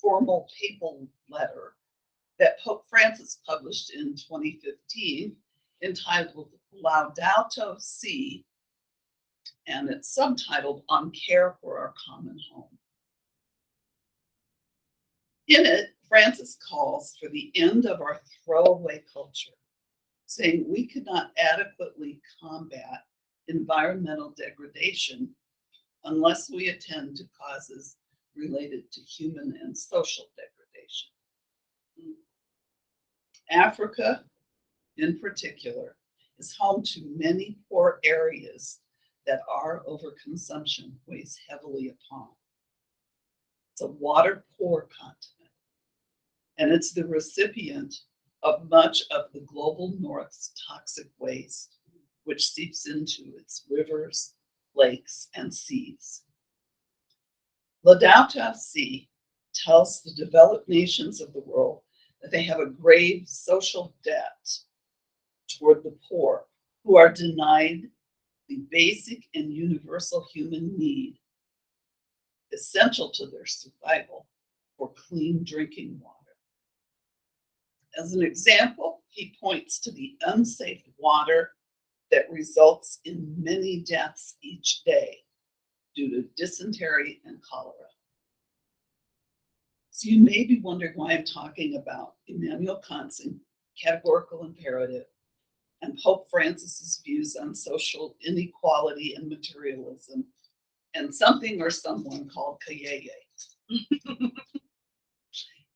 formal papal letter that Pope Francis published in 2015 entitled Laudato Si, and it's subtitled On Care for Our Common Home. In it, Francis calls for the end of our throwaway culture, saying we could not adequately combat environmental degradation unless we attend to causes related to human and social degradation. Africa, in particular, is home to many poor areas that our overconsumption weighs heavily upon. It's a water-poor continent, and it's the recipient of much of the global north's toxic waste, which seeps into its rivers, lakes, and seas. Laudato Si tells the developed nations of the world that they have a grave social debt toward the poor, who are denied the basic and universal human need essential to their survival for clean drinking water. As an example, he points to the unsafe water that results in many deaths each day due to dysentery and cholera. So you may be wondering why I'm talking about Immanuel Kant's categorical imperative and Pope Francis's views on social inequality and materialism, and something or someone called Kayayei.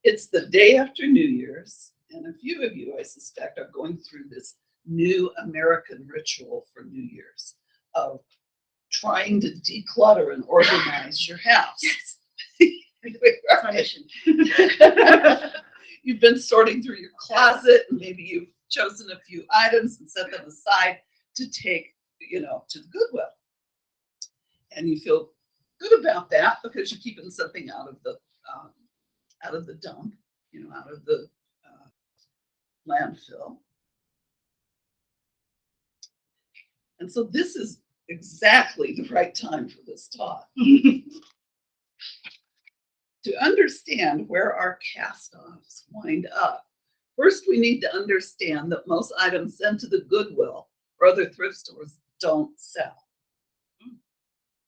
It's the day after New Year's, and a few of you, I suspect, are going through this new American ritual for New Year's of trying to declutter and organize your house. Yes. That's my mission. You've been sorting through your closet, and maybe you've chosen a few items and set them aside to take, to the Goodwill. And you feel good about that because you're keeping something out of the dump, out of the landfill. And so this is exactly the right time for this talk. To understand where our cast-offs wind up, first we need to understand that most items sent to the Goodwill or other thrift stores don't sell.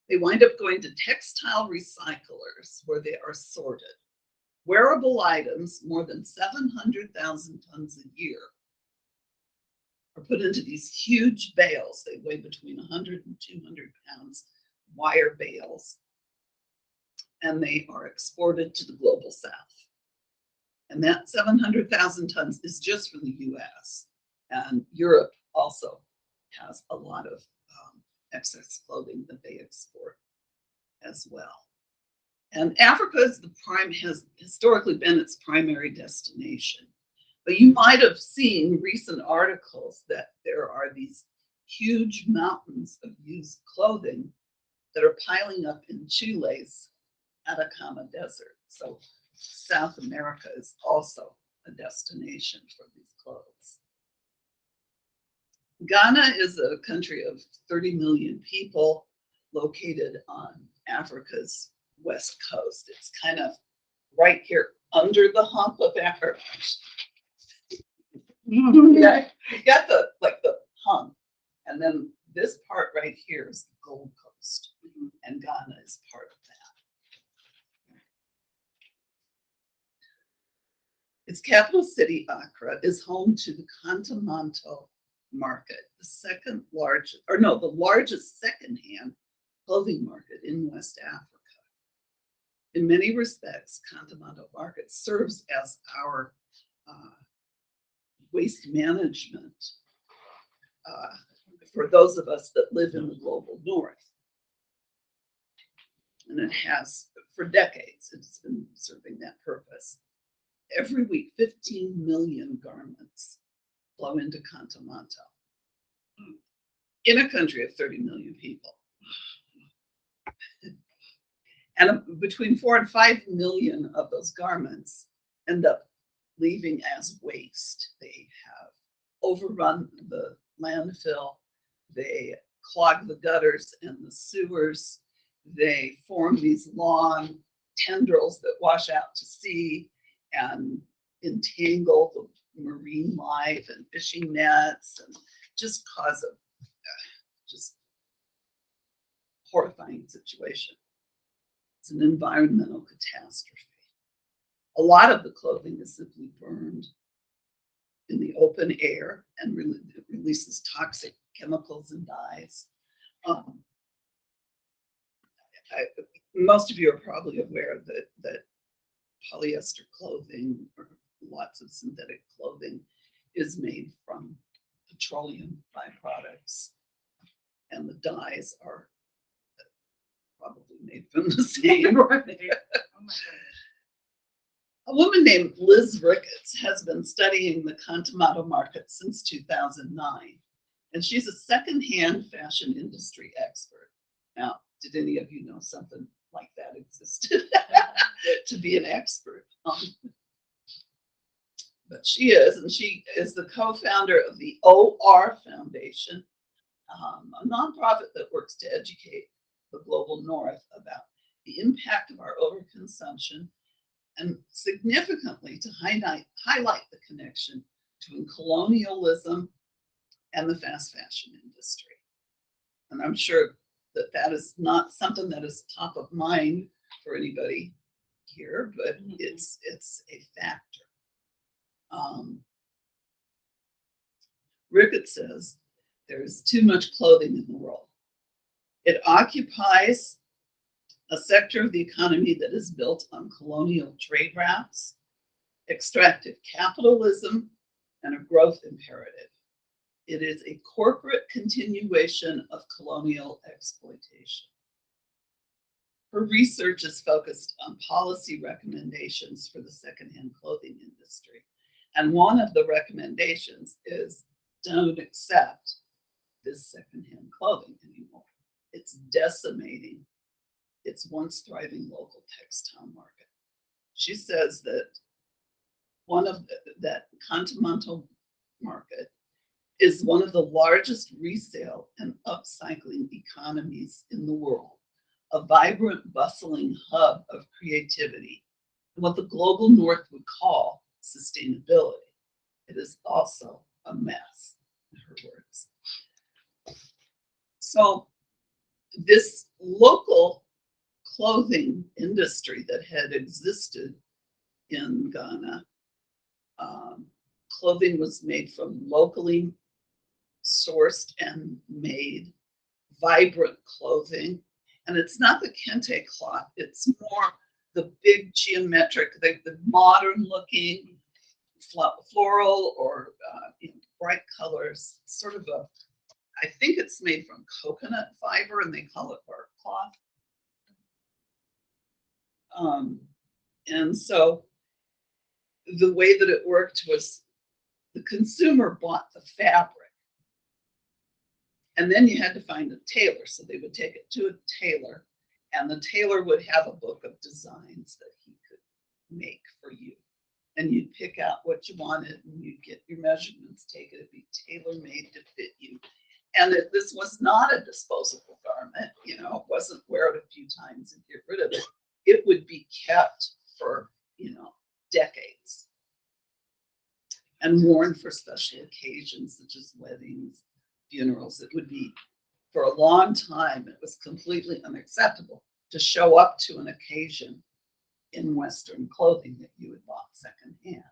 They wind up going to textile recyclers where they are sorted. Wearable items, more than 700,000 tons a year, are put into these huge bales. They weigh between 100 and 200 pounds, wire bales, and they are exported to the global south. And that 700,000 tons is just for the US. And Europe also has a lot of excess clothing that they export as well. And Africa has historically been its primary destination. But you might have seen recent articles that there are these huge mountains of used clothing that are piling up in Chile's Atacama Desert. So South America is also a destination for these clothes. Ghana is a country of 30 million people located on Africa's west coast. It's kind of right here under the hump of Africa. Yeah, you got the hump, and then this part right here is the Gold Coast, and Ghana is part of that. Its capital city, Accra, is home to the Continental Market, the largest secondhand clothing market in West Africa. In many respects, Continental Market serves as our waste management for those of us that live in the global north. And it has, for decades, it's been serving that purpose. Every week, 15 million garments flow into Continental in a country of 30 million people. And between 4 and 5 million of those garments end up leaving as waste. They have overrun the landfill, they clog the gutters and the sewers, they form these long tendrils that wash out to sea and entangle the marine life and fishing nets and just cause a just horrifying situation. It's an environmental catastrophe. A lot of the clothing is simply burned in the open air and releases toxic chemicals and dyes. Most of you are probably aware that polyester clothing or lots of synthetic clothing is made from petroleum byproducts, and the dyes are probably made from the same. Oh my gosh. A woman named Liz Ricketts has been studying the Continental market since 2009, and she's a secondhand fashion industry expert. Now, did any of you know something like that existed to be an expert? But she is, and she is the co-founder of the OR Foundation, a nonprofit that works to educate the global north about the impact of our overconsumption and significantly to highlight the connection between colonialism and the fast fashion industry. And I'm sure that that is not something that is top of mind for anybody here, but it's a factor. Ricketts says there's too much clothing in the world. It occupies a sector of the economy that is built on colonial trade routes, extractive capitalism, and a growth imperative. It is a corporate continuation of colonial exploitation. Her research is focused on policy recommendations for the secondhand clothing industry. And one of the recommendations is don't accept this secondhand clothing anymore. It's decimating its once thriving local textile market. She says that that continental market is one of the largest resale and upcycling economies in the world, a vibrant, bustling hub of creativity, and what the global north would call sustainability. It is also a mess, in her words. So this local clothing industry that had existed in Ghana, clothing was made from locally sourced and made vibrant clothing. And it's not the kente cloth, it's more the big geometric, the modern looking floral or bright colors, sort of I think it's made from coconut fiber and they call it bark cloth. And so the way that it worked was the consumer bought the fabric, and then you had to find a tailor. So they would take it to a tailor, and the tailor would have a book of designs that he could make for you. And you'd pick out what you wanted, and you'd get your measurements taken. It'd be tailor-made to fit you. And this was not a disposable garment. It wasn't wear it a few times and get rid of it. It would be kept for, decades and worn for special occasions such as weddings, funerals. It would be, for a long time, it was completely unacceptable to show up to an occasion in Western clothing that you had bought secondhand.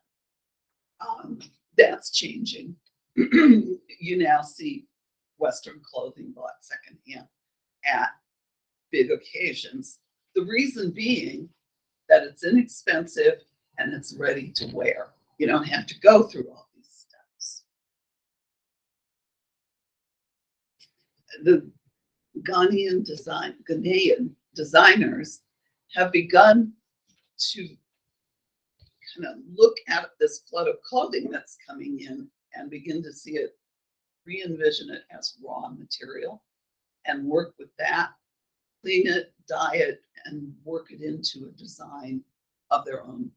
That's changing. You now see Western clothing bought secondhand at big occasions. The reason being that it's inexpensive and it's ready to wear. You don't have to go through all these steps. The Ghanaian designers have begun to kind of look at this flood of clothing that's coming in and begin to see it, re-envision it as raw material and work with that, clean it, dye it, and work it into a design of their own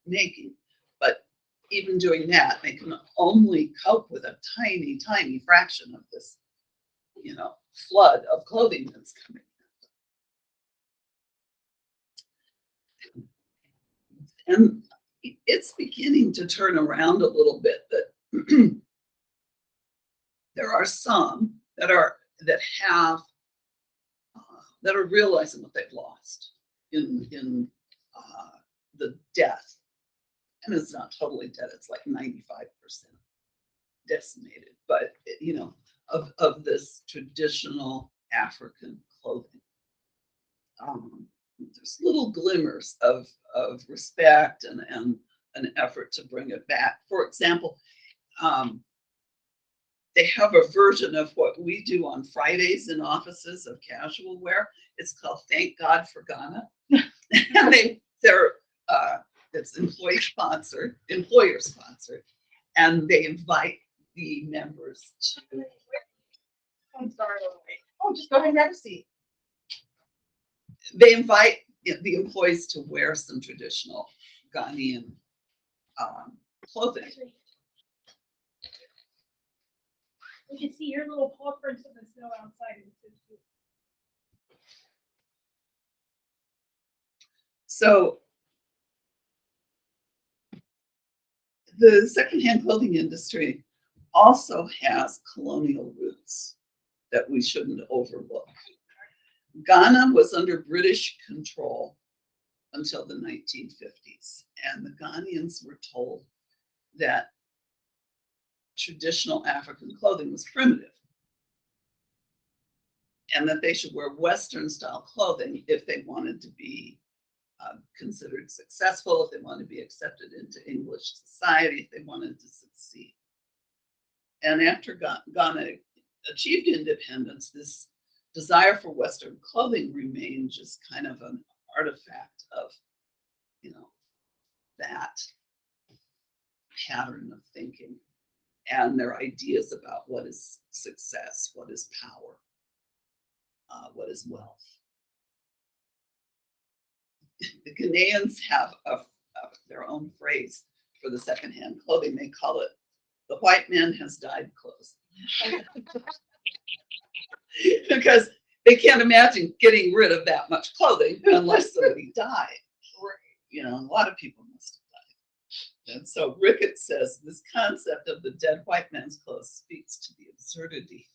making. But even doing that, they can only cope with a tiny, tiny fraction of this, flood of clothing that's coming And it's beginning to turn around a little bit, that there are some that are realizing what they've lost in the death. And it's not totally dead, it's like 95% decimated, but of this traditional African clothing. There's little glimmers of respect and an effort to bring it back. For example, they have a version of what we do on Fridays in offices of casual wear. It's called Thank God for Ghana. And it's employer sponsored, and they invite the members to. I'm sorry. Oh, just go ahead and grab a seat. They invite the employees to wear some traditional Ghanaian clothing. We can see your little paw prints in the snow outside. So the secondhand clothing industry also has colonial roots that we shouldn't overlook. Ghana was under British control until the 1950s, and the Ghanaians were told that traditional African clothing was primitive and that they should wear Western style clothing if they wanted to be considered successful, if they wanted to be accepted into English society, if they wanted to succeed. And after Ghana achieved independence, this desire for Western clothing remained just kind of an artifact of, that pattern of thinking and their ideas about what is success, what is power, what is wealth. The Ghanaians have their own phrase for the secondhand clothing. They call it "the white man has dyed clothes," because they can't imagine getting rid of that much clothing unless somebody died. A lot of people must have died. And so Ricketts says this concept of the dead white man's clothes speaks to the absurdity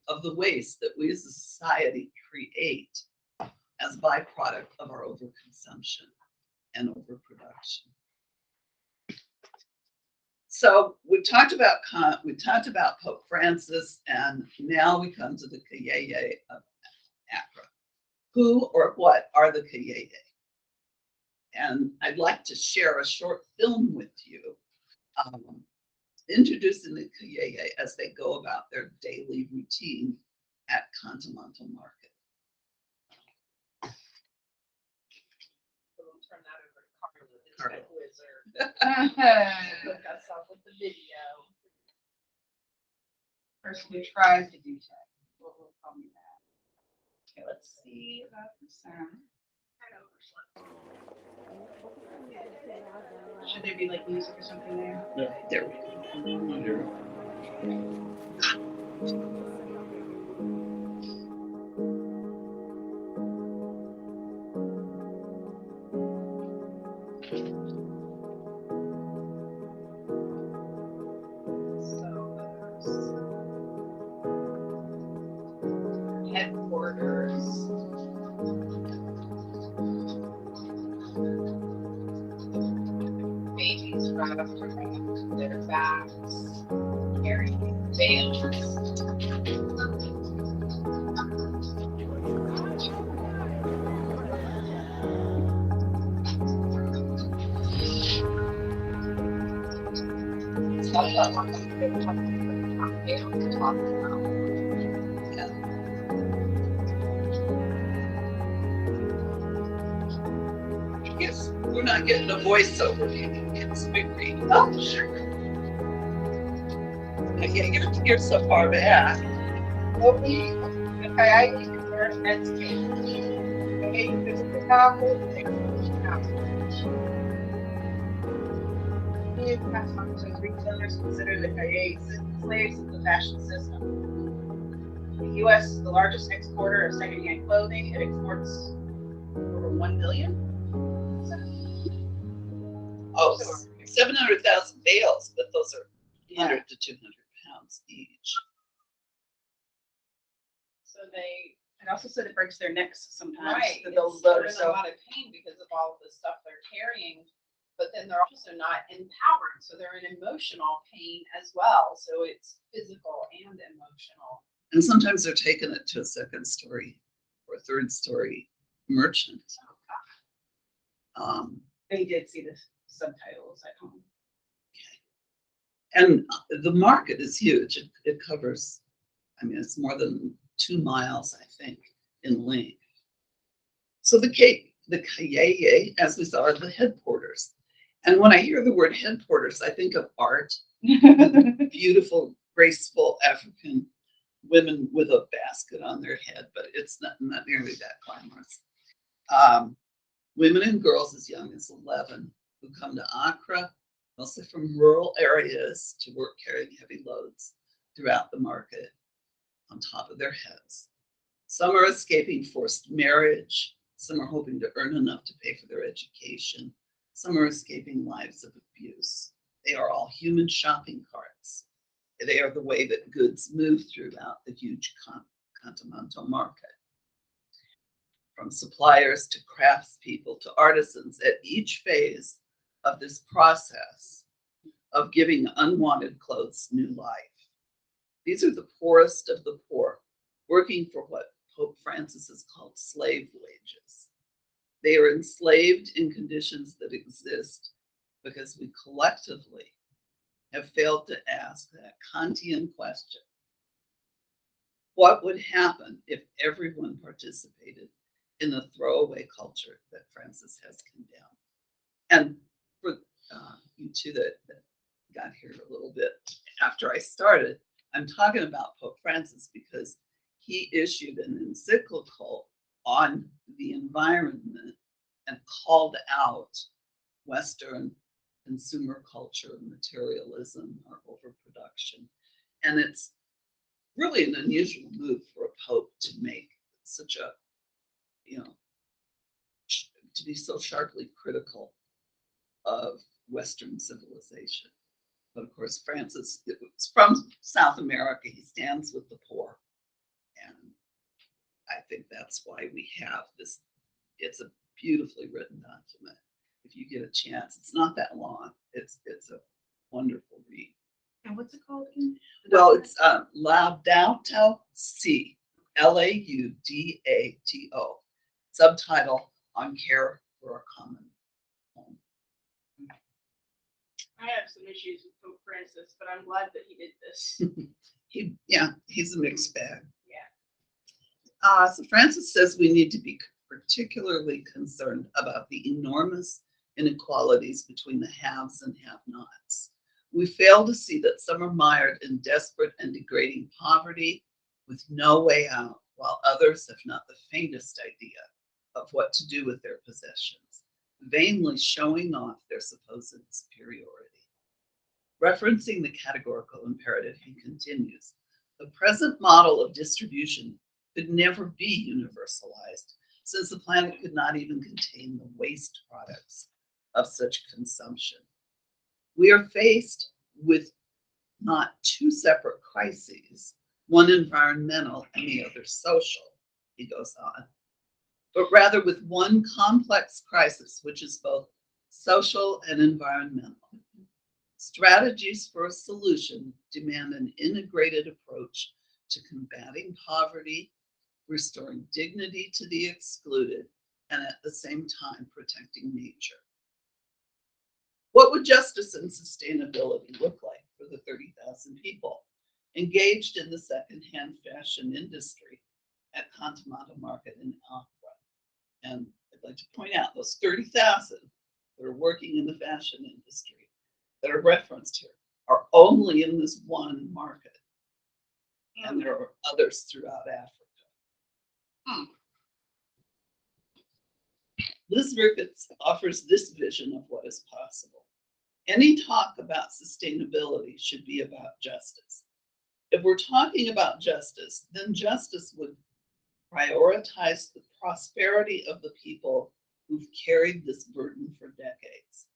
of the waste that we as a society create as a byproduct of our overconsumption and overproduction. So we talked about Kant, we talked about Pope Francis, and now we come to the Kayayei of Accra. Who or what are the Kayayei? And I'd like to share a short film with you, introducing the Kayayei as they go about their daily routine at Continental Market. We'll turn that over to Carla, the tech wizard. Look us up with the video. Person who tries to do tech. We'll call me that. Okay, let's see about the sound. Should there be like music or something there? Yeah. There we go. Here. Headquarters. Babies wrapped around their backs, carrying bales. Talk about what they were talking about. Yes, we're not getting a voiceover. You can get speak read. Oh, sure. Yeah, you're so far back. Only the Kayayei convert education. Kayayei physical powerful, retailers consider the Kayayei slaves of the fashion system. The U.S. is the largest exporter of secondhand clothing. It exports over 1 million. Oh, 700,000 bales, but those are 100 to 200 pounds each. So it also said it breaks their necks sometimes. Right. So they'll They're load in so a lot of pain because of all of the stuff they're carrying, but then they're also not empowered. So they're in emotional pain as well. So it's physical and emotional. And sometimes they're taking it to a second story or third story merchant. they did see the subtitles at home. And the market is huge. It covers, I mean, it's more than 2 miles, I think, in length. So the Kayayei, as we saw, are the headquarters. And when I hear the word headquarters, I think of art, beautiful, graceful African women with a basket on their head, but it's not nearly that glamorous. Women and girls as young as 11 who come to Accra, mostly from rural areas, to work carrying heavy loads throughout the market on top of their heads. Some are escaping forced marriage. Some are hoping to earn enough to pay for their education. Some are escaping lives of abuse. They are all human shopping carts. They are the way that goods move throughout the huge continental market. From suppliers to craftspeople to artisans, at each phase of this process of giving unwanted clothes new life. These are the poorest of the poor, working for what Pope Francis has called slave wages. They are enslaved in conditions that exist because we collectively have failed to ask that Kantian question. What would happen if everyone participated in the throwaway culture that Francis has condemned? And for you two that got here a little bit after I started, I'm talking about Pope Francis because he issued an encyclical on the environment and called out Western consumer culture, materialism, or overproduction. And it's really an unusual move for a pope to make such a, to be so sharply critical of Western civilization. But of course, Francis is from South America. He stands with the poor. And I think that's why we have this. It's a beautifully written document. If you get a chance, it's not that long. It's a wonderful read. And what's it called again? Well, it's Laudato Si, Laudato. Subtitle on care for a common home. I have some issues with Pope Francis, but I'm glad that he did this. He's a mixed bag. Yeah. So Francis says we need to be particularly concerned about the enormous inequalities between the haves and have-nots. We fail to see that some are mired in desperate and degrading poverty with no way out, while others have not the faintest idea of what to do with their possessions, vainly showing off their supposed superiority. Referencing the categorical imperative, he continues, the present model of distribution could never be universalized, since the planet could not even contain the waste products of such consumption. We are faced with not two separate crises, one environmental and the other social, he goes on, but rather with one complex crisis, which is both social and environmental. Strategies for a solution demand an integrated approach to combating poverty, restoring dignity to the excluded, and at the same time protecting nature. What would justice and sustainability look like for the 30,000 people engaged in the secondhand fashion industry at Continental Market in Accra? And I'd like to point out those 30,000 that are working in the fashion industry that are referenced here are only in this one market. And there are others throughout Africa. Liz Ricketts offers this vision of what is possible. Any talk about sustainability should be about justice. If we're talking about justice, then justice would prioritize the prosperity of the people who've carried this burden for decades,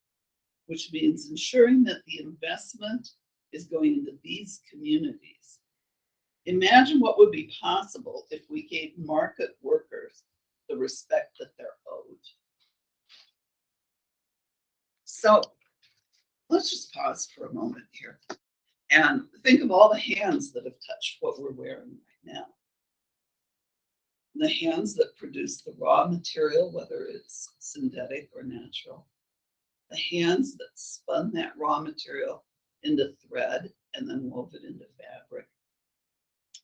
which means ensuring that the investment is going into these communities. Imagine what would be possible if we gave market workers the respect that they're owed. So let's just pause for a moment here and think of all the hands that have touched what we're wearing right now. The hands that produce the raw material, whether it's synthetic or natural. The hands that spun that raw material into thread and then wove it into fabric.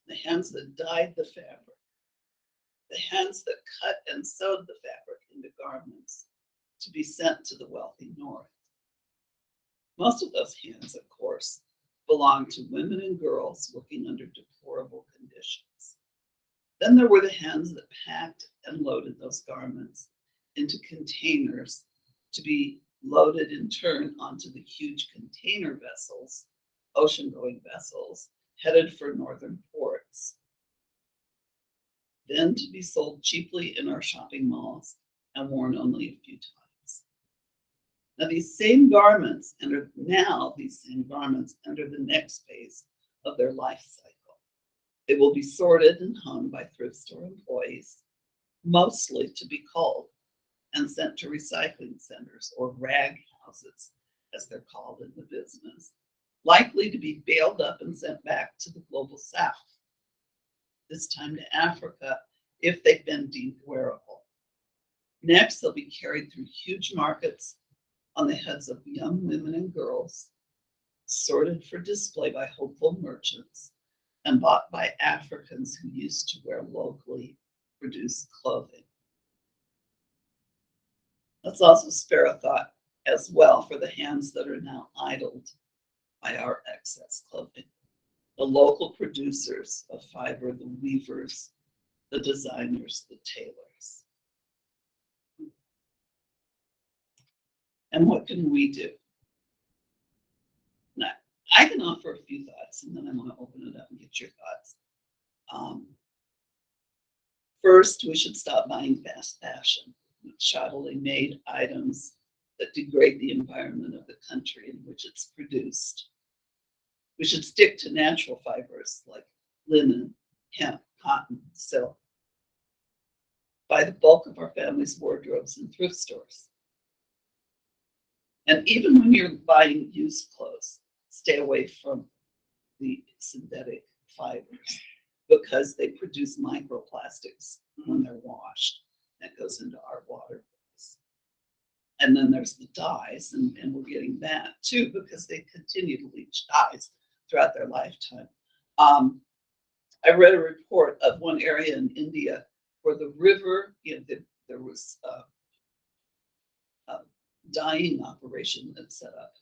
The hands that dyed the fabric. The hands that cut and sewed the fabric into garments to be sent to the wealthy North. Most of those hands, of course, belong to women and girls working under deplorable conditions. Then there were the hands that packed and loaded those garments into containers to be loaded in turn onto the huge container vessels, ocean-going vessels, headed for northern ports. Then to be sold cheaply in our shopping malls and worn only a few times. Now these same garments enter the next phase of their life cycle. They will be sorted and hung by thrift store employees, mostly to be culled and sent to recycling centers or rag houses, as they're called in the business, likely to be baled up and sent back to the global South, this time to Africa if they've been deemed wearable. Next, they'll be carried through huge markets on the heads of young women and girls, sorted for display by hopeful merchants, and bought by Africans who used to wear locally produced clothing. Let's also spare a thought as well for the hands that are now idled by our excess clothing. The local producers of fiber, the weavers, the designers, the tailors. And what can we do? Now, I can offer a few thoughts, and then I want to open it up and get your thoughts. First, we should stop buying fast fashion, shoddily made items that degrade the environment of the country in which it's produced. We should stick to natural fibers like linen, hemp, cotton, silk. Buy the bulk of our family's wardrobes in thrift stores. And even when you're buying used clothes, stay away from the synthetic fibers because they produce microplastics when they're washed. That goes into our waterways. And then there's the dyes, and we're getting that too because they continue to leach dyes throughout their lifetime. I read a report of one area in India where the river, there was a dyeing operation that's set up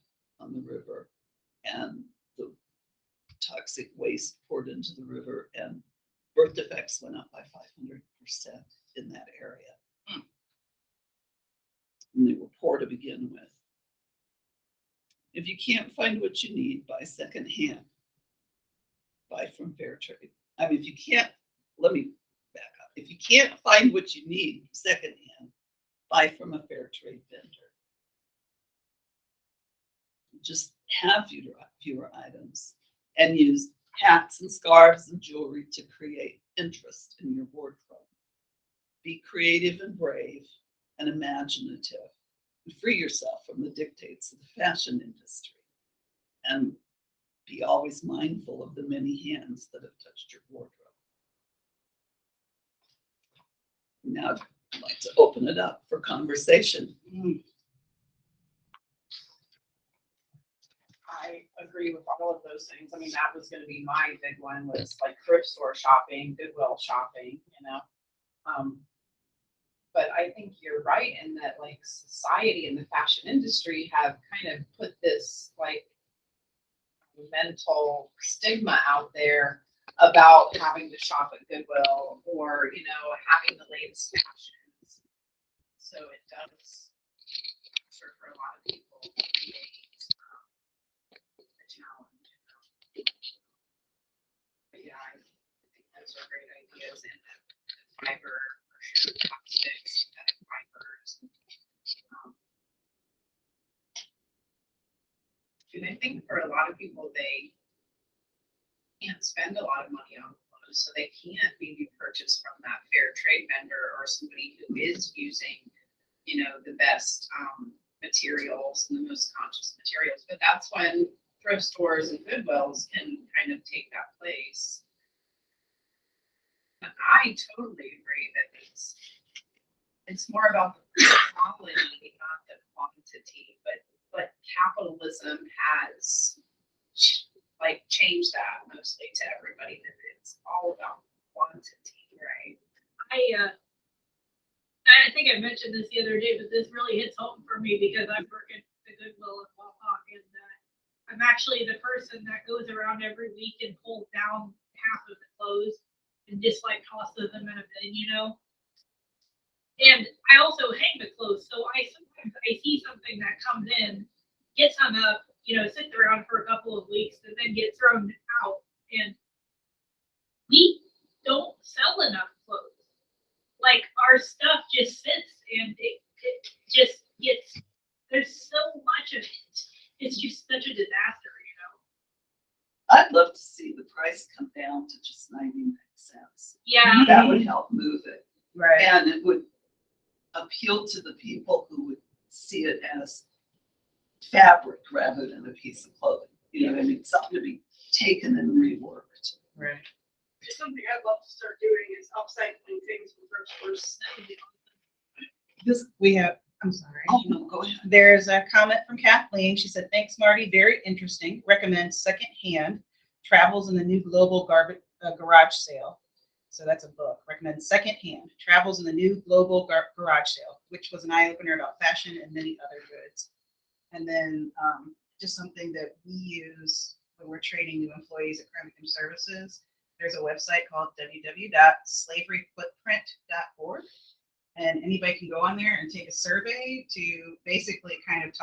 on the river, and the toxic waste poured into the river, and birth defects went up by 500% in that area. And they were poor to begin with. If you can't find what you need, buy secondhand. Buy from fair trade. I mean, if you can't, let me back up. If you can't find what you need secondhand, buy from a fair trade vendor. Just have fewer items and use hats and scarves and jewelry to create interest in your wardrobe. Be creative and brave and imaginative and free yourself from the dictates of the fashion industry. And be always mindful of the many hands that have touched your wardrobe. Now I'd like to open it up for conversation. I agree with all of those things. I mean, that was going to be my big one, was like thrift store shopping, Goodwill shopping, But I think you're right in that, like, society and the fashion industry have kind of put this like mental stigma out there about having to shop at Goodwill or, having the latest fashions. So it does, I'm sure for a lot of people, create a challenge. But yeah, I think those are great ideas, and the fiber, for sure, plastics, synthetic fibers. And I think for a lot of people, they can't spend a lot of money on clothes, so they can't maybe purchase from that fair trade vendor or somebody who is using, you know, the best materials and the most conscious materials. But that's when thrift stores and Goodwills can kind of take that place. And I totally agree that it's more about the quality, not the quantity. But capitalism has like changed that mostly to everybody, that it's all about quantity, right? I think I mentioned this the other day, but this really hits home for me because I work at the Goodwill in Wapak, and I'm actually the person that goes around every week and pulls down half of the clothes and just like tosses them in a bin, you know. And I also hang the clothes, so sometimes I see something that comes in, gets hung up, you know, sits around for a couple of weeks, and then gets thrown out. And we don't sell enough clothes. Like our stuff just sits, and it just gets. There's so much of it. It's just such a disaster, you know. I'd love to see the price come down to just 99 cents. Yeah. That would help move it. Right. And it would appeal to the people who would see it as fabric rather than a piece of clothing. You know what I mean? Something to be taken and reworked. Right. Something I'd love to start doing is upcycling things from thrift stores. We have, I'm sorry. Oh, no, go ahead. There's a comment from Kathleen. She said, thanks, Marty. Very interesting. Recommends Secondhand Travels in the New Global Garage Sale. So that's a book. Recommends Secondhand Travels in the New Global Garage Sale, which was an eye-opener about fashion and many other goods. And then just something that we use when we're training new employees at Crime Victim Services. There's a website called www.slaveryfootprint.org. And anybody can go on there and take a survey to basically kind of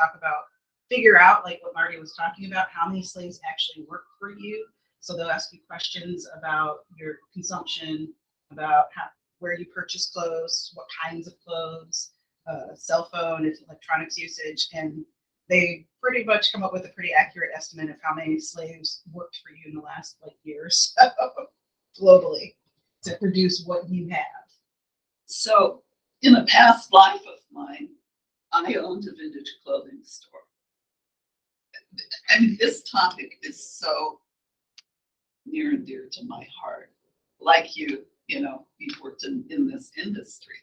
figure out like what Marty was talking about, how many slaves actually work for you. So they'll ask you questions about your consumption, about where you purchase clothes, what kinds of clothes, cell phone, electronics usage, and they pretty much come up with a pretty accurate estimate of how many slaves worked for you in the last year or so globally to produce what you have. So in a past life of mine, I owned a vintage clothing store. I mean, this topic is so near and dear to my heart. Like you know, you've worked in this industry.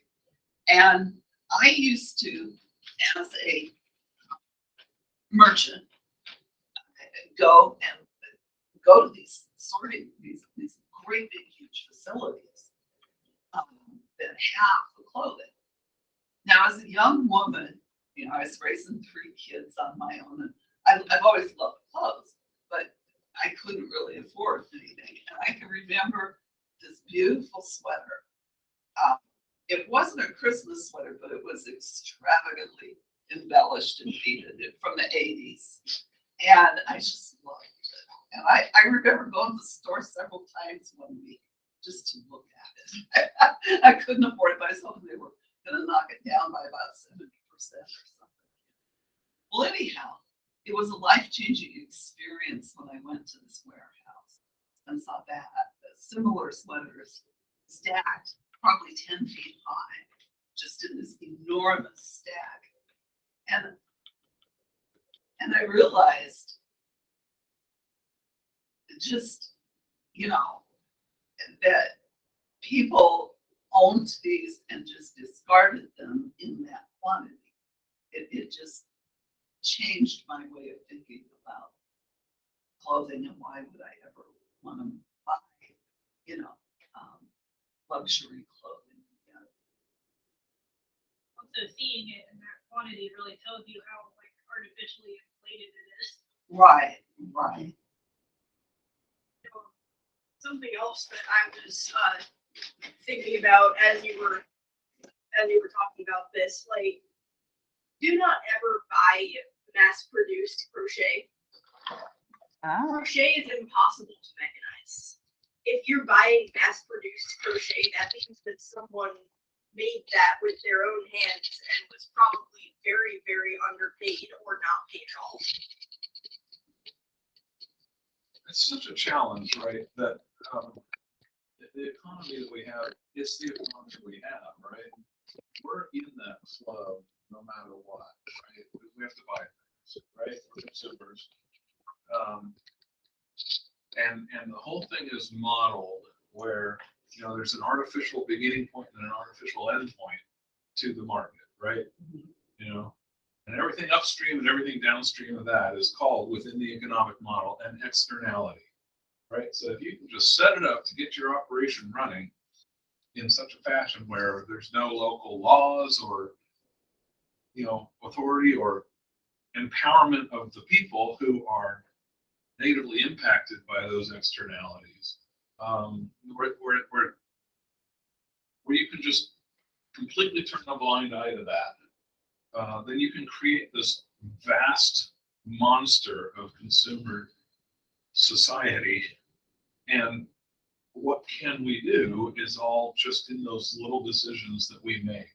And I used to, as a merchant, go to these great big huge facilities that have the clothing. Now, as a young woman, you know, I was raising 3 kids on my own, and I've always loved clothes, but I couldn't really afford anything. And I can remember this beautiful sweater. It wasn't a Christmas sweater, but it was extravagantly embellished and beaded from the 80s. And I just loved it. And I remember going to the store several times one week just to look at it. I couldn't afford it, but I was hoping they were going to knock it down by about 70% or something. Well, anyhow, it was a life-changing experience when I went to this warehouse and saw that similar sweaters stacked probably 10 feet high, just in this enormous stack. And I realized just, you know, that people owned these and just discarded them in that quantity. It just changed my way of thinking about clothing and why would I ever want to buy, you know, luxury clothing. Yeah. Also, seeing it in that quantity really tells you how artificially inflated it is. Right. Something else that I was thinking about as you were talking about this, do not ever buy mass-produced crochet. Crochet is impossible to mechanize. If you're buying mass-produced crochet, that means that someone made that with their own hands and was probably very, very underpaid or not paid at all. it's such a challenge, right? That the economy that we have, it's the economy we have, right? We're in that flow no matter what, right? We have to buy things, right? We're consumers. And the whole thing is modeled where, you know, there's an artificial beginning point and an artificial end point to the market, right? You know, and everything upstream and everything downstream of that is called within the economic model an externality, right? So if you can just set it up to get your operation running in such a fashion where there's no local laws or, you know, authority or empowerment of the people who are negatively impacted by those externalities, where you can just completely turn a blind eye to that, then you can create this vast monster of consumer society. And what can we do is all just in those little decisions that we make,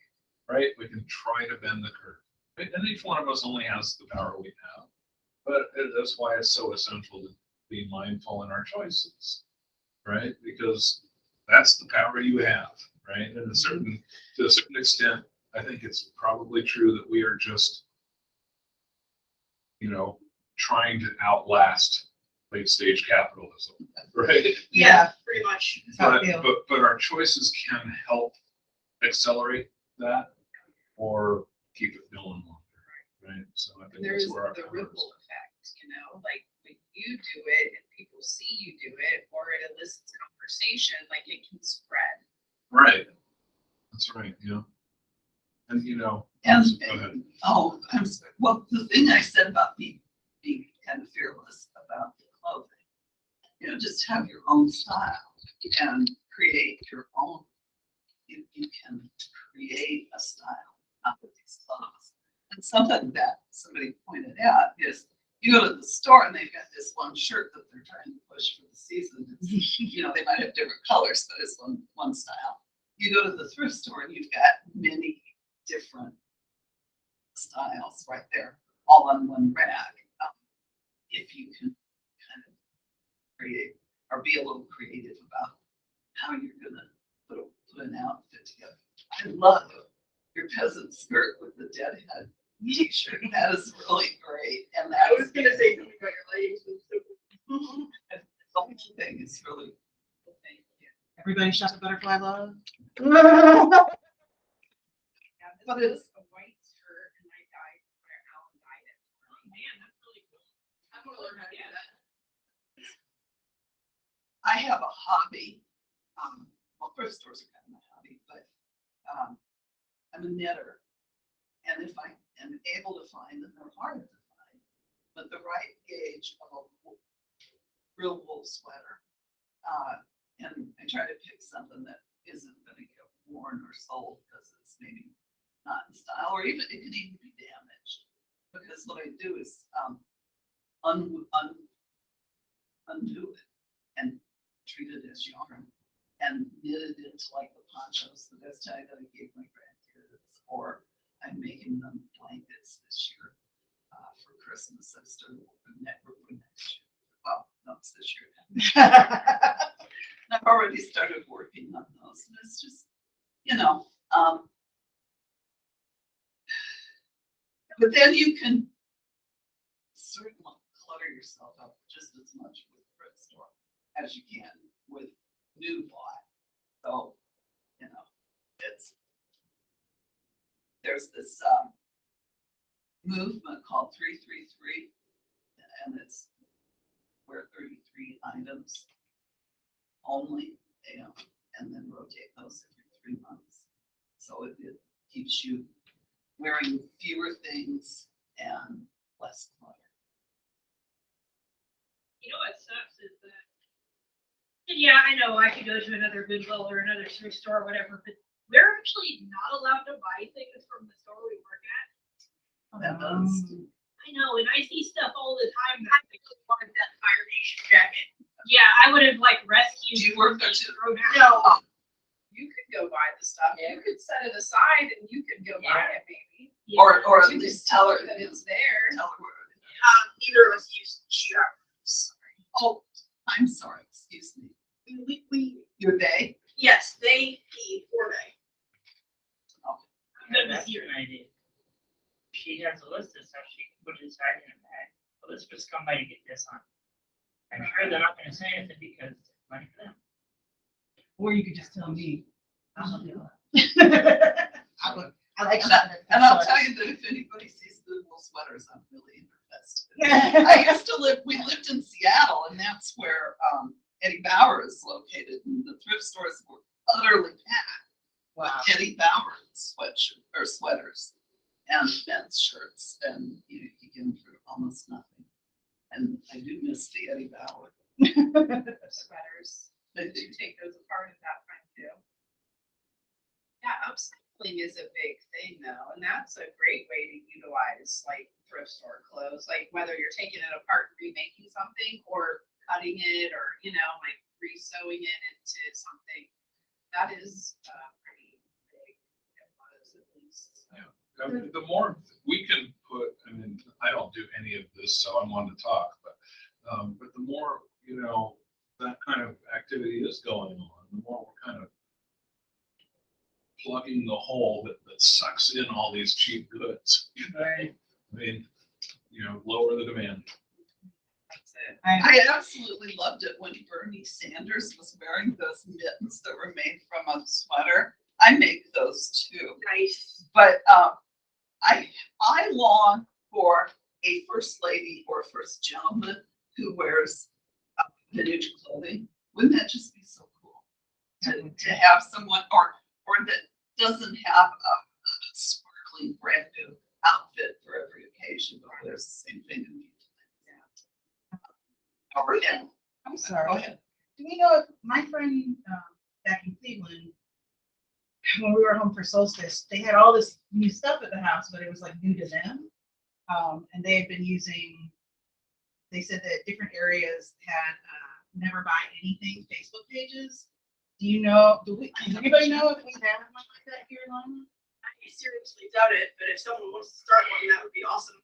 right? We can try to bend the curve. Right? And each one of us only has the power we have. But that's why it's so essential to be mindful in our choices, right? Because that's the power you have, right? And to a certain extent, I think it's probably true that we are just, you know, trying to outlast late stage capitalism, right? Yeah, Pretty much. that's how I feel. But our choices can help accelerate that or keep it going longer, right? So I think There's that's where our the power ripple is. effect, you know, like when you do it and people see you do it, or it elicits conversation, like it can spread. Right. That's right. You know, and you know, And, go ahead. oh, well, the thing I said about being kind of fearless about the clothing, you know, just have your own style and create your own. You can create a style out of these clothes. And something that somebody pointed out is you go to the store and they've got this one shirt that they're trying to push for the season. It's, you know, they might have different colors, but it's one style. You go to the thrift store and you've got many different styles right there, all on one rack. If you can kind of create or be a little creative about how you're gonna put an outfit together. I love your peasant skirt with the deadhead t-shirt. That is really great. And that I was gonna say something about your leggings. the whole thing is really. Thank you. Everybody shop at Butterfly Love. Yeah, this But is a white skirt and I dyed where Alan dyed it. Man, that's really cool. I'm gonna learn how to do that. I have a hobby. Well, thrift stores are kind of my hobby, but I'm a knitter. And if I am able to find, and they're hard to find, but the right gauge of a real wool sweater. And I try to pick something that isn't going to get worn or sold because it's maybe not in style, or even it could even be damaged. Because what I do is undo it and treat it as yarn and knit it into like the ponchos, the best tie that I gave my grandkids, or I'm making them blankets this year for Christmas. I started working next year. Well, no, it's this year. I've already started working on those. And it's just, you know, but then you can certainly clutter yourself up just as much with thrift store as you can with new bought. So, you know, there's this movement called 333, and it's where 33 items only, you know, and then rotate those every 3 months. So it keeps you wearing fewer things and less clutter. You know what sucks is that, and yeah, I know I could go to another Goodwill or another thrift store or whatever, but we're actually not allowed to buy things from the store we work at. That does. I know, and I see stuff all the time. I really wanted that Fire Nation jacket. Yeah, I would have like rescued. Do you work there and too? thrown out. No. You could go buy the stuff. You could set it aside and you could go buy it, maybe. Yeah. Or at You least just tell her that it's there. Tell her where it is. Neither of us use shoes. Oh, I'm sorry, excuse me. Your day? Yes, they, he, or they. I'm good with That's you. an idea. She has a list of stuff she can put inside in a bag. Well, let's just come by to get this on. I'm sure they're not gonna say anything because it's money for them. Or you could just tell me. I'll do it. I like And I'll tell you that if anybody sees Goodwill sweaters, I'm really interested. I used to live, we lived in Seattle, and that's where Eddie Bauer is located, and the thrift stores were utterly packed. Wow. Eddie Bauer sweaters and men's shirts, and you get them for almost nothing. And I do miss the Eddie Bauer. Sweaters, They to do. take those apart at that time too. Yeah, upcycling is a big thing though, and that's a great way to utilize like thrift store clothes, like whether you're taking it apart and remaking something or cutting it or, you know, like re-sewing it into something. That is pretty big. It was at least. I mean, the more we can put, I mean, I don't do any of this, so I'm one to talk, but the more, you know, that kind of activity is going on, the more we're kind of plugging the hole that sucks in all these cheap goods. Right. I mean, you know, lower the demand. That's it. I absolutely loved it when Bernie Sanders was wearing those mittens that were made from a sweater. I make those too. Nice. But I long for a first lady or first gentleman who wears vintage clothing. Wouldn't that just be so cool to have someone or that doesn't have a sparkling brand new outfit for every occasion, but wears the same thing in Over again. I'm Go sorry. ahead. Do we know if my friend back in Cleveland, when we were home for solstice, they had all this new stuff at the house, but it was like new to them. And they had been using, they said that different areas had never buy anything Facebook pages. Do you know, does anybody know if we have one like that here in Lima? I seriously doubt it, but if someone wants to start one, that would be awesome.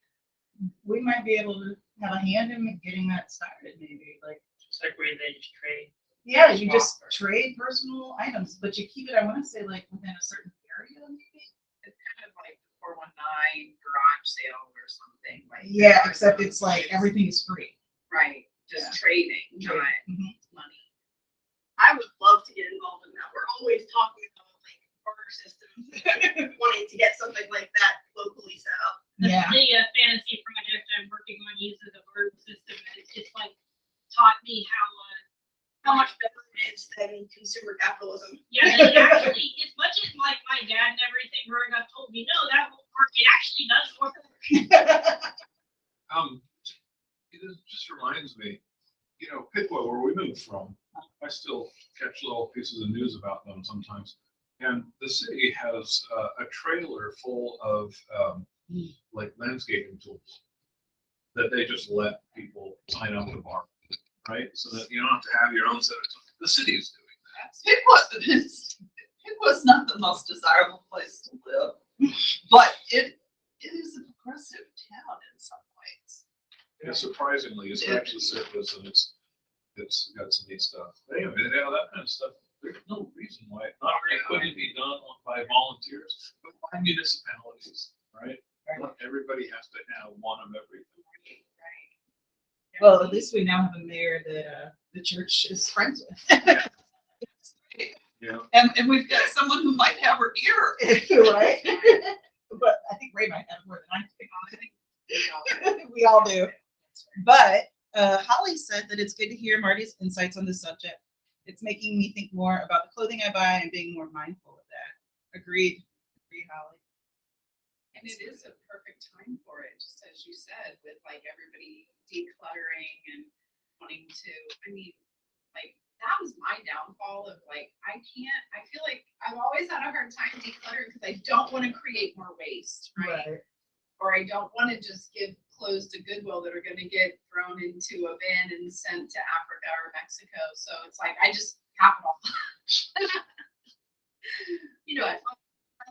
We might be able to have a hand in getting that started, maybe, like. Just like where they just trade. Yeah, you just Swap or- trade personal items, but you keep it, I wanna say like within a certain area, maybe? It's kind of like the 419 garage sale or something like. Yeah, that. except it's like everything is free. Right, just Yeah. trading, not Mhm. money. I would love to get involved in that. We're always talking about like barter systems, wanting to get something like that locally set up. Yeah, The fantasy project I'm working on uses a barter system, and it's just like taught me How much better it is than consumer capitalism. yeah, and it actually, as much as like my dad and everything growing up told me, no, that won't work, it actually does work. It just reminds me, you know, Piqua, where we moved from, I still catch little pieces of news about them sometimes. And the city has a trailer full of like landscaping tools that they just let people sign up to borrow, right? So that you don't have to have your own set of tools. The city is doing that. It was not the most desirable place to live, but it is a progressive town in some ways. Yeah, surprisingly, you scratch the surface and it's got some neat stuff. Anyway, you know, that kind of stuff, there's no reason why it not only could it be done by volunteers, but by municipalities, right? Not everybody has to have one of everything. well, at least we now have a mayor that the church is friends with. Yeah. And we've got someone who might have her ear. Right? But I think Ray might have more than I think. We all do. But Holly said that it's good to hear Marty's insights on this subject. It's making me think more about the clothing I buy and being more mindful of that. Agreed. Agreed, Holly. And it is a perfect time for it, just as you said, with like everybody decluttering and wanting to, I mean, like that was my downfall of like, I feel like I've always had a hard time decluttering because I don't want to create more waste, right? Or I don't want to just give clothes to Goodwill that are going to get thrown into a bin and sent to Africa or Mexico. So it's like, I just have it all. You know, I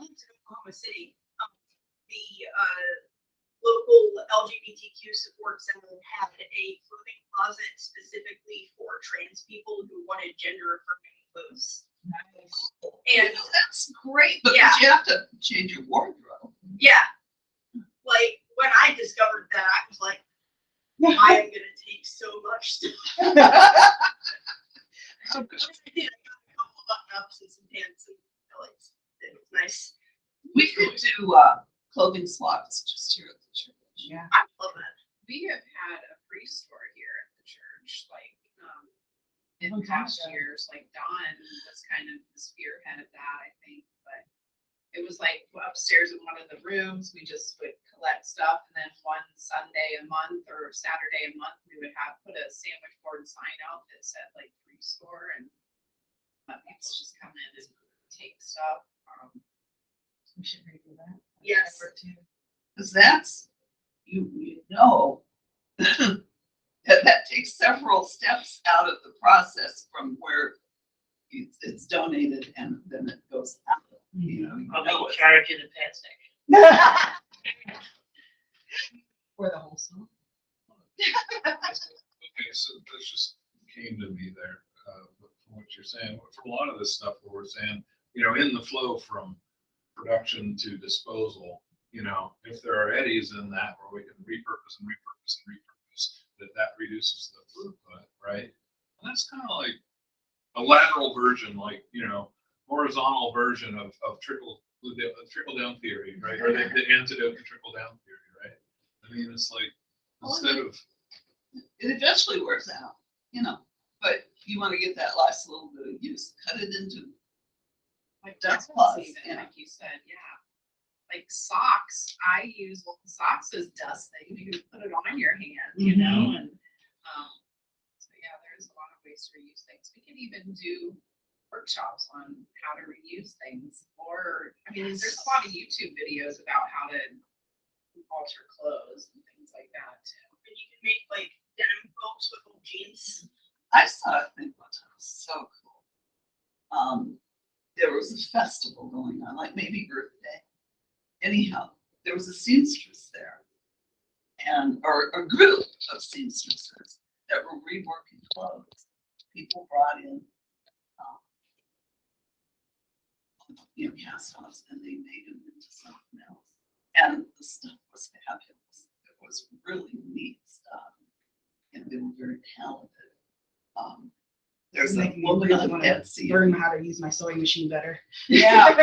lived in Oklahoma City. The local LGBTQ support center had a clothing closet specifically for trans people who wanted gender affirming clothes. And That's great, but Yeah. you have to change your wardrobe. yeah, like when I discovered that, I was like, I am gonna take so much stuff. So I did. I got a couple of button-ups and some pants and bellies. It was nice. We could do clothing swaps just here at the church. Yeah. I love that. We have had a free store here at the church, like, in Long time past ago. years, like Dawn was kind of the spearhead of that, I think, but it was like upstairs in one of the rooms, we just would collect stuff, and then one Sunday a month or Saturday a month, we would have put a sandwich board sign out that said like free store, and people just come in and take stuff. We should redo that. Yes. Because that's, you know, that takes several steps out of the process from where it's donated and then it goes out. You know, I'll be charged to the pet section. For the whole song. Okay, so this just came to me there, from what you're saying, from a lot of this stuff where we're saying, you know, in the flow from production to disposal, you know, if there are eddies in that where we can repurpose and repurpose and repurpose, that reduces the throughput, right? And that's kind of like a lateral version, like, you know, horizontal version of trickle down theory, right? Or the antidote to trickle down theory, right? I mean, it's like, instead of, It eventually works out, you know, but you want to get that last little bit of use, cut it into Like Dust dust plus, even, yeah. like you said, yeah. Like socks, I use socks as dust thing. You can put it on your hand, you know, and so yeah, there's a lot of ways to reuse things. We can even do workshops on how to reuse things, or I mean, there's a lot of YouTube videos about how to alter clothes and things like that too. And you can make like denim quilts with old jeans. I saw a thing one time, it was so cool. There was a festival going on, like maybe Earth Day. Anyhow, there was a seamstress there, and or a group of seamstresses that were reworking clothes. People brought in, you know, cast-offs, and they made them into something else. And the stuff was fabulous. It was really neat stuff, and they were very talented. There's a Making me woman really on wanna Etsy. learn how to use my sewing machine better. Yeah, I've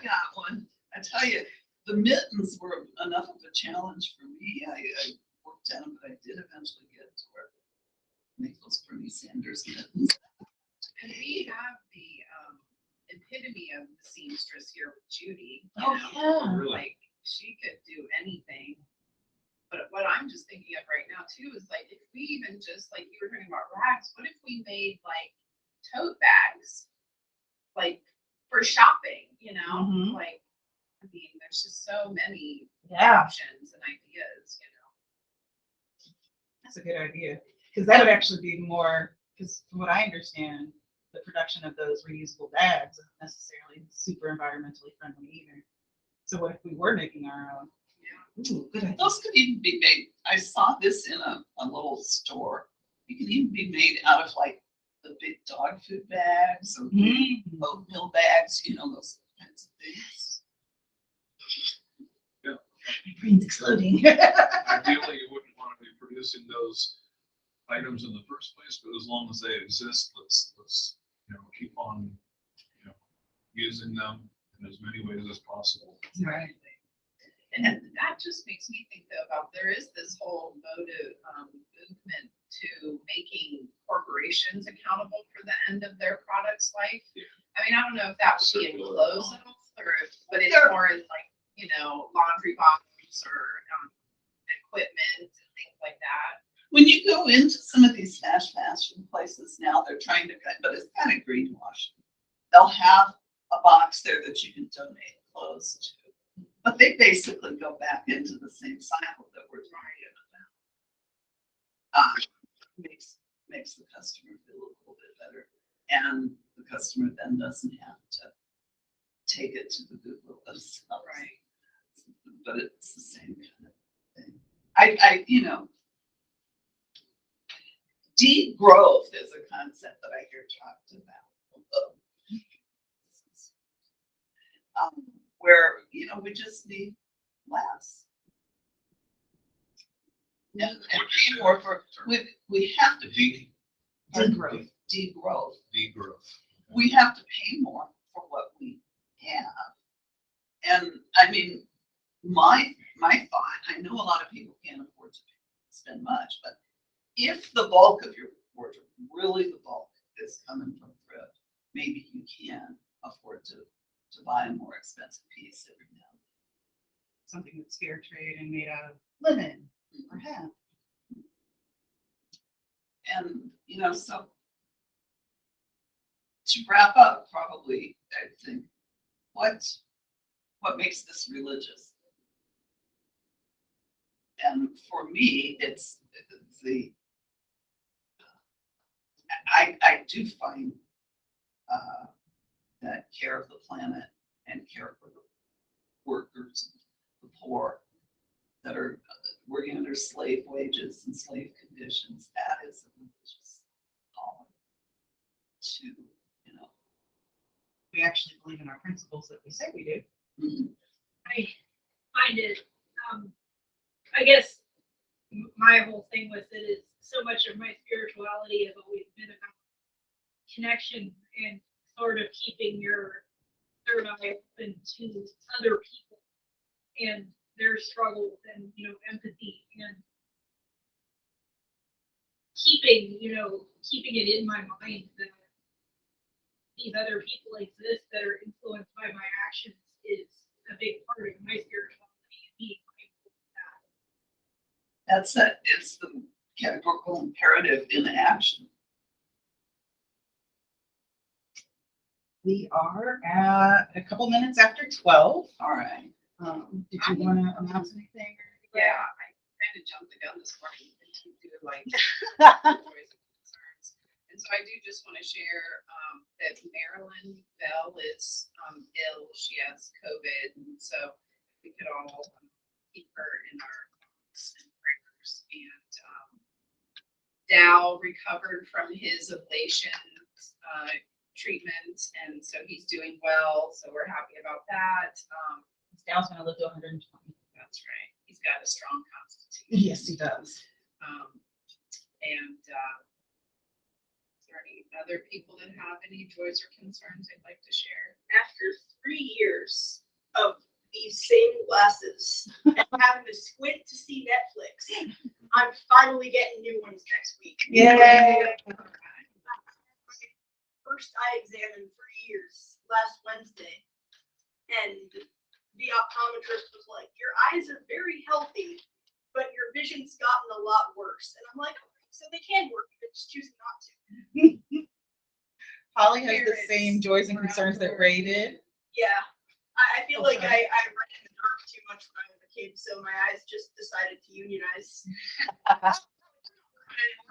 got one. I tell you, the mittens were enough of a challenge for me. I worked at them, but I did eventually get to where make those Bernie Sanders mittens. And we have the epitome of the seamstress here with Judy. You Oh, know? yeah. really, Like she could do anything. But what I'm just thinking of right now too is like if we even just like you were talking about rags, what if we made like tote bags, like for shopping, you know? Mhm. Like I mean, there's just so many Yeah, options and ideas, you know. that's a good idea. Because that would actually be more, because from what I understand, the production of those reusable bags isn't necessarily super environmentally friendly either. So what if we were making our own? Yeah. Ooh, good idea. Those could even be made. I saw this in a little store. You can even be made out of like the big dog food bags or big oatmeal bags, you know, those kinds of things. My brain's exploding. ideally, you wouldn't want to be producing those items in the first place, but as long as they exist, let's you know, keep on, you know, using them in as many ways as possible. Right. And that just makes me think though about there is this whole movement to making corporations accountable for the end of their product's life. Yeah. I mean, I don't know if that would be in clothes at all, or if, but it's Sure. more in like, you know, laundry bottles or equipment and things like that. When you go into some of these fast fashion places now, they're trying to, but it's kind of greenwashing. They'll have a box there that you can donate clothes to, but they basically go back into the same cycle that we're talking about. Makes the customer feel a little bit better, and the customer then doesn't have to take it to the Goodwill themselves. Right. But it's the same kind of thing. You know, degrowth is a concept that I hear talked about. Where, you know, we just need less. And pay more for, we have to pay Degrowth. degrowth. Degrowth. We have to pay more for what we have. And I mean, my thought, I know a lot of people can't afford to spend much, but if the bulk of your wardrobe, really the bulk, is coming from thrift, maybe you can afford to buy a more expensive piece every now and Something that's fair trade and made out of linen or hemp. then. And, you know, so to wrap up, probably, I think, what makes this religious? And for me, it's the, I do find that care of the planet and care for the workers, the poor that are working under slave wages and slave conditions, that is a religious calling to, you know. We actually believe in our principles that we say we do. Mhm. I find it, I guess my whole thing with it is so much of my spirituality has always been about connection and sort of keeping your third eye open to other people and their struggles and, you know, empathy and keeping it in my mind that these other people exist that are influenced by my actions is a big part of my spirituality and being mindful of that. That's it. It's the categorical imperative in action. We are at a couple minutes after 12. All right. Did you want to announce anything? Yeah, I kind of jumped the gun this morning to do like joys and concerns. And so I do just want to share that Marilyn Bell is ill. She has COVID, and so we could all keep her in our thoughts and prayers. And Dow recovered from his ablation treatment, and so he's doing well. So we're happy about that. Dow's going to live to 120. That's right. He's got a strong constitution. Yes, he does. And is there any other people that have any joys or concerns they'd like to share? After 3 years of these same glasses and having to squint to see Netflix, I'm finally getting new ones next week. Yay! First eye exam in 3 years last Wednesday, and the optometrist was like, "Your eyes are very healthy, but your vision's gotten a lot worse." And I'm like, "So they can work, you're just choosing not to." Holly has the same joys and concerns that Ray did. Yeah, I feel like I read in the dark too much when I was a kid, so my eyes just decided to unionize.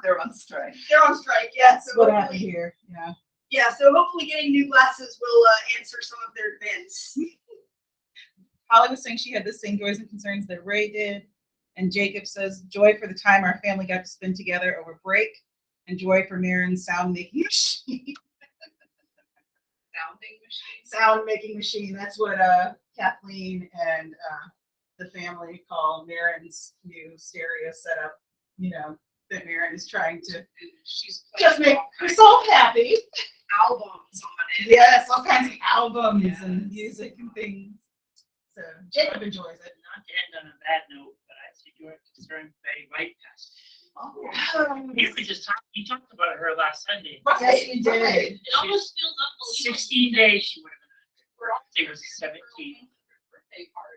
They're on strike. They're on strike, yeah. So What happened hopefully, here? Yeah. yeah, so hopefully getting new glasses will answer some of their demands. Holly was saying she had the same joys and concerns that Ray did. And Jacob says, joy for the time our family got to spend together over break, and joy for Marin's sound making machine. Sound making machine. That's what Kathleen and the family call Marin's new stereo setup. You know, that Marin is trying to She's just make herself happy. albums on it. Yes, all kinds of albums and music and things. So Jacob enjoys it. Not to end on a bad note, but I see your concern Betty White passed. You talked about her last Sunday. Yes, you did. It almost feels unbelievable. 16 days she would have been. She was 17.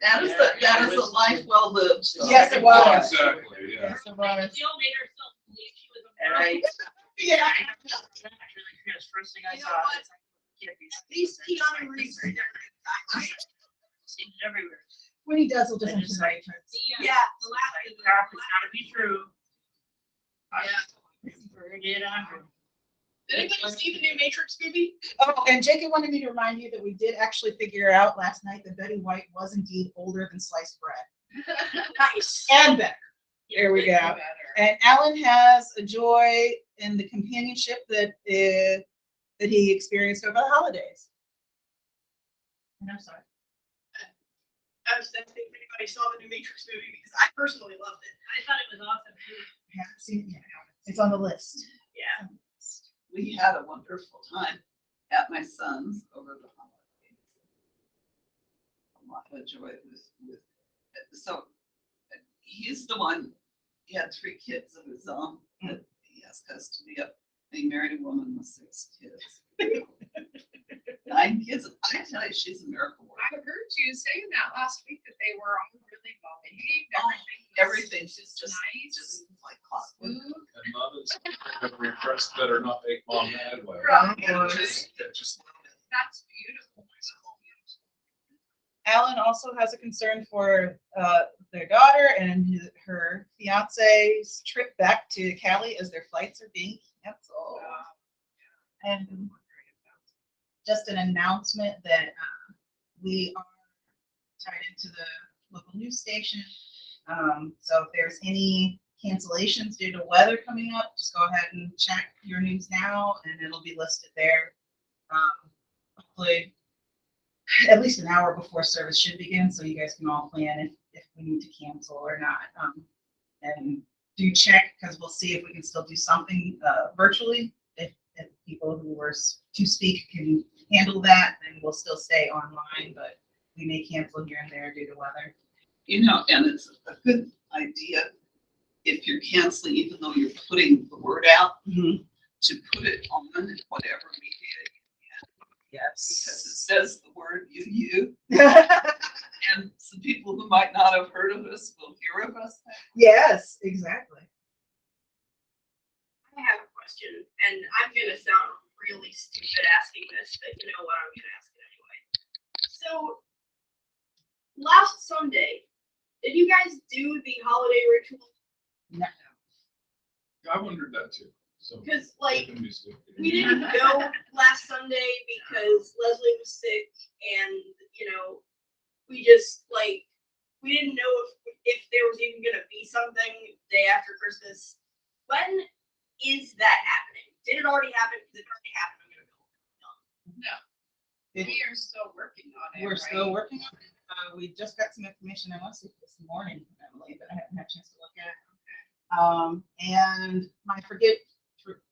That is a life well lived. Yes, it was. Exactly, yeah. Yes, it was. Jill made herself believe she was a And Yeah. really fierce. First thing I You saw, know what? it's like, can't be At least Keanu Reeves. seen it everywhere. When he does, he'll just I enter just the like- matrix. Yeah. The last Like, is crap, it's gotta be true. Yeah. Bring it on. Did anybody see the new Matrix movie? Oh, and Jacob wanted me to remind you that we did actually figure out last night that Betty White was indeed older than sliced bread. Nice. and better. There we go. Better. And Alan has a joy in the companionship that he experienced over the holidays. And I'm sorry. I was asking if anybody saw the new Matrix movie because I personally loved it. I thought it was awesome too. I haven't seen it yet. It's on the list. Yeah. We had a wonderful time at my son's over the holidays. A lot of joy with so he's the one, he had 3 kids of his own that he has custody of. He married a woman with 6 kids. 9 kids. I tell you, she's a miracle worker. I heard you saying that last week that they were all really well behaved. Oh, everything's just nice. just like clockwork. Food. And mothers that repressed better not make mom mad way. Right. Just That's beautiful. Alan also has a concern for their daughter and her fiance's trip back to Cali as their flights are being canceled. And just an announcement that we are tied into the local news station. So if there's any cancellations due to weather coming up, just go ahead and check your news now and it'll be listed there. Hopefully at least an hour before service should begin, so you guys can all plan if we need to cancel or not. And do check, because we'll see if we can still do something virtually. If people who were to speak can handle that, then we'll still stay online, but we may cancel here and there due to weather. You know, and it's a good idea if you're canceling, even though you're putting the word out, to put it on whatever media because it Yes. says the word you, and some people who might not have heard of us will hear of us. Yes, exactly. I have a question, and I'm gonna sound really stupid asking this, but you know what? I'm gonna ask it anyway. So, last Sunday, did you guys do the holiday ritual? I wondered that too. So Because, like, that can be stupid. we didn't go last Sunday because Leslie was sick, and you know, we just like we didn't know if there was even gonna be something day after Christmas. When is that happening? Did it already happen? Did it already happen? I'm gonna go. No, we are still working on it. We're right? still working on it. We just got some information, I must say, this morning, Emily, but I haven't had a chance to look at it. And my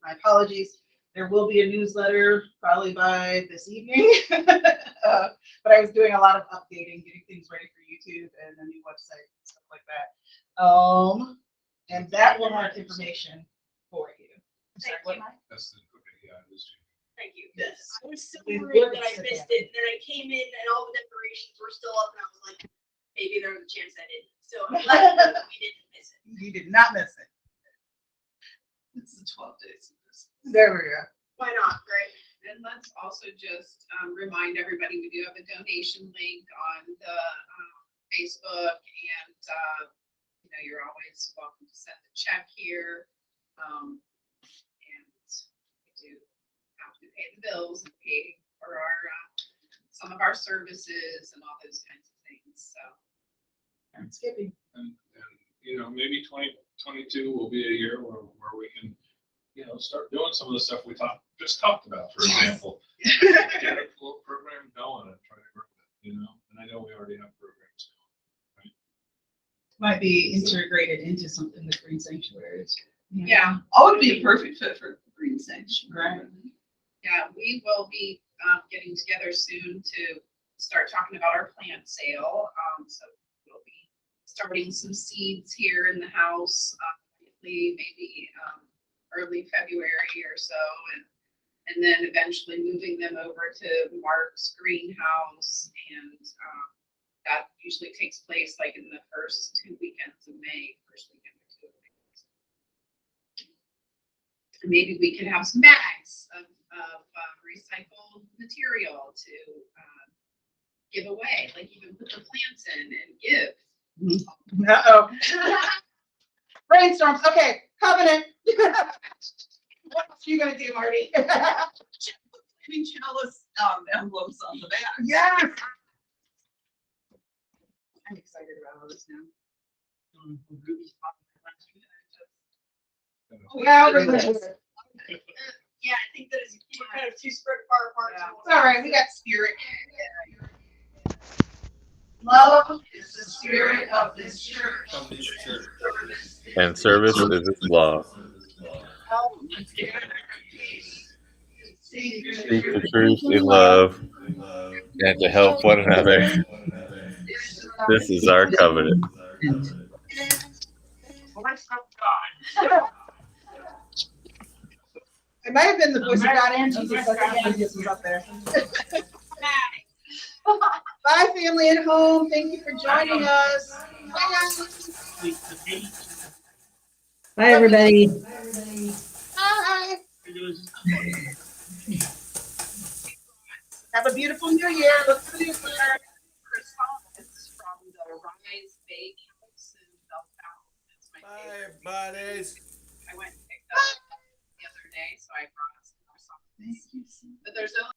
apologies, there will be a newsletter probably by this evening. But I was doing a lot of updating, getting things ready for YouTube and a new website and stuff like that. And that will have information for you. I'm sorry, what, Mike? That's the okay, yeah, it is. Thank you. Yes. I was so We worried would that I sit missed down. it, and then I came in and all the decorations were still up, and I was like, maybe there was a chance I didn't. So I'm glad that we didn't miss it. You did not miss it. It's the 12 days of Christmas. There we go. Why not, right? And let's also just remind everybody, we do have a donation link on the Facebook, and you know, you're always welcome to send a check here. And we do have to pay the bills and pay for our some of our services and all those kinds of things. So Skippy. And you know, maybe 2022 will be a year where we can, you know, start doing some of the stuff we just talked about, for example. Get a little program going and try to work it, you know, and I know we already have programs going. Might be integrated into something with green sanctuaries. yeah, I would be a perfect fit for Green Sanctuary. Right. yeah, we will be getting together soon to start talking about our plant sale. So we'll be starting some seeds here in the house, maybe early February or so, and then eventually moving them over to Mark's greenhouse, and that usually takes place like in the first 2 weekends of May, first weekend or 2 of May. And maybe we could have some bags of recycled material to give away, like you can put the plants in and give. Uh-oh. Brainstorms. Okay, covenant. What else are you gonna do, Marty? Flaming chalice emblems on the back. Yes. I'm excited about all this now. Yeah, we're we're good. Yeah, I think that is, we're kind of too spread far apart. Yeah. It's all right. We got spirit. Love is the spirit of this church. And service is its law. Seek the truth in love and to help one another. This is our covenant. It might have been the voice of God and Jesus. I think Jesus was up there. Bye, family at home. Thank you for joining us. Bye. Bye, everybody. Bye. Have a beautiful new year. Look for the Correspondence from the Rise Bay campus in Belltown. It's my favorite. buddies. I went and picked up the other day, so I brought some croissants. But there's only